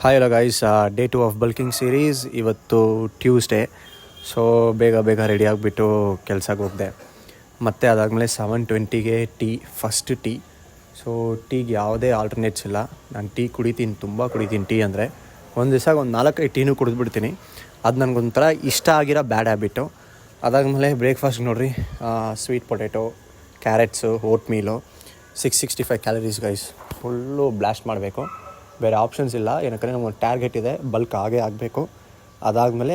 Hi hello guys, day 2 of bulking series. ಇವತ್ತು Tuesday, so ಬೇಗ ready ಆಗಿಬಿಟ್ಟು ಕೆಲ್ಸಕ್ಕೆ ಹೋಗಿದೆ. ಮತ್ತು ಅದಾದಮೇಲೆ 7:20ಗೆ ಫಸ್ಟ್ ಟೀ. ಸೊ ಟೀಗೆ ಯಾವುದೇ ಆಲ್ಟರ್ನೇಟ್ಸ್ ಇಲ್ಲ. ನಾನು ಟೀ ಕುಡಿತೀನಿ, ತುಂಬ ಕುಡಿತೀನಿ. ಟೀ ಅಂದರೆ ಒಂದು ದಿವಸ ಒಂದು 4-5 ಟೀನೂ ಕುಡಿದ್ಬಿಡ್ತೀನಿ. ಅದು ನನಗೊಂಥರ ಇಷ್ಟ ಆಗಿರೋ ಬ್ಯಾಡ್ ಹ್ಯಾಬಿಟ್ಟು. ಅದಾದಮೇಲೆ ಬ್ರೇಕ್ಫಾಸ್ಟ್ ನೋಡಿರಿ, sweet potato, carrots, vote meal, 665 calories guys. Full blast ಮಾಡಬೇಕು, ಬೇರೆ ಆಪ್ಷನ್ಸ್ ಇಲ್ಲ. ಏನಕ್ಕಂದರೆ ನಮಗೆ ಟಾರ್ಗೆಟ್ ಇದೆ, ಬಲ್ಕ್ ಆಗಬೇಕು. ಅದಾದಮೇಲೆ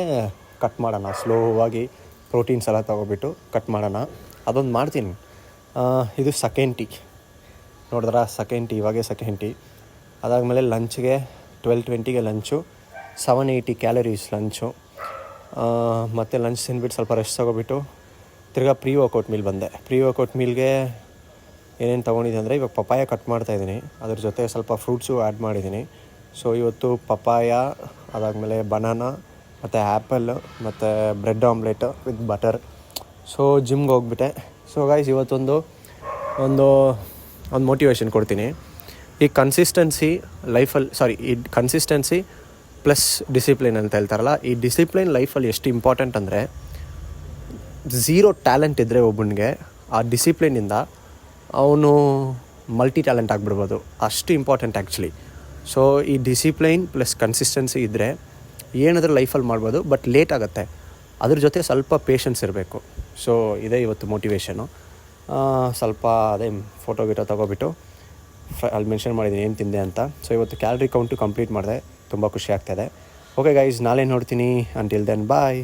ಕಟ್ ಮಾಡೋಣ, ಸ್ಲೋವಾಗಿ ಪ್ರೋಟೀನ್ಸ್ ಎಲ್ಲ ತೊಗೊಬಿಟ್ಟು ಕಟ್ ಮಾಡೋಣ. ಅದೊಂದು ಮಾಡ್ತೀನಿ. ಇದು ಸೆಕೆಂಡ್ ಟೀ ನೋಡಿದ್ರ, ಇವಾಗೆ ಸೆಕೆಂಡ್ ಟೀ. ಅದಾದಮೇಲೆ ಲಂಚ್ಗೆ 12:20ಗೆ ಲಂಚು, 780 ಕ್ಯಾಲರೀಸ್ ಲಂಚು. ಮತ್ತು ಲಂಚ್ ತಿಂದ್ಬಿಟ್ಟು ಸ್ವಲ್ಪ ರೆಸ್ಟ್ ತೊಗೊಬಿಟ್ಟು ತಿರ್ಗಾ ಪ್ರೀ ವರ್ಕೌಟ್ ಮೀಲ್ ಬಂದೆ. ಪ್ರೀ ವರ್ಕೌಟ್ ಮೀಲ್ಗೆ ಏನೇನು ತೊಗೊಂಡಿದ್ದೆ ಅಂದರೆ, ಇವಾಗ ಪಪಾಯ ಕಟ್ ಮಾಡ್ತಾಯಿದ್ದೀನಿ, ಅದ್ರ ಜೊತೆ ಸ್ವಲ್ಪ ಫ್ರೂಟ್ಸು ಆ್ಯಡ್ ಮಾಡಿದ್ದೀನಿ. ಸೊ ಇವತ್ತು ಪಪಾಯ, ಅದಾದಮೇಲೆ ಬನಾನಾ ಮತ್ತು ಆ್ಯಪಲ್ ಮತ್ತು bread omelette with butter. So ಜಿಮ್ಗೆ ಹೋಗ್ಬಿಟ್ಟೆ. ಸೊ ಗೈಸ್, ಇವತ್ತೊಂದು ಮೋಟಿವೇಶನ್ ಕೊಡ್ತೀನಿ. ಈ ಕನ್ಸಿಸ್ಟೆನ್ಸಿ ಪ್ಲಸ್ ಡಿಸಿಪ್ಲಿನ್ ಅಂತ ಹೇಳ್ತಾರಲ್ಲ, ಈ ಡಿಸಿಪ್ಲಿನ್ ಲೈಫಲ್ಲಿ ಎಷ್ಟು ಇಂಪಾರ್ಟೆಂಟ್ ಅಂದರೆ, ಝೀರೋ ಟ್ಯಾಲೆಂಟ್ ಇದ್ದರೆ ಒಬ್ಬನಿಗೆ ಆ ಡಿಸಿಪ್ಲಿನಿಂದ ಅವನು ಮಲ್ಟಿ ಟ್ಯಾಲೆಂಟ್ ಆಗಿಬಿಡ್ಬೋದು. ಅಷ್ಟು ಇಂಪಾರ್ಟೆಂಟ್ ಆ್ಯಕ್ಚುಲಿ. ಸೊ ಈ ಡಿಸಿಪ್ಲೈನ್ ಪ್ಲಸ್ ಕನ್ಸಿಸ್ಟೆನ್ಸಿ ಇದ್ದರೆ ಏನಾದರೂ ಲೈಫಲ್ಲಿ ಮಾಡ್ಬೋದು, ಬಟ್ ಲೇಟ್ ಆಗುತ್ತೆ. ಅದ್ರ ಜೊತೆ ಸ್ವಲ್ಪ ಪೇಷನ್ಸ್ ಇರಬೇಕು. ಸೊ ಇದೇ ಇವತ್ತು ಮೋಟಿವೇಶನು. ಸ್ವಲ್ಪ ಅದೇ ಫೋಟೋ ತೊಗೊಬಿಟ್ಟು ಅಲ್ಲಿ ಮೆನ್ಷನ್ ಮಾಡಿದ್ದೀನಿ ಏನು ತಿಂದೆ ಅಂತ. ಸೊ ಇವತ್ತು ಕ್ಯಾಲರಿ ಕೌಂಟು ಕಂಪ್ಲೀಟ್ ಮಾಡಿದೆ, ತುಂಬ ಖುಷಿ ಆಗ್ತಾಯಿದೆ. ಓಕೆ ಗೈಸ್, ನಾಳೆ ನೋಡ್ತೀನಿ. ಅಂಟಿಲ್ ದೆನ್ ಬಾಯ್.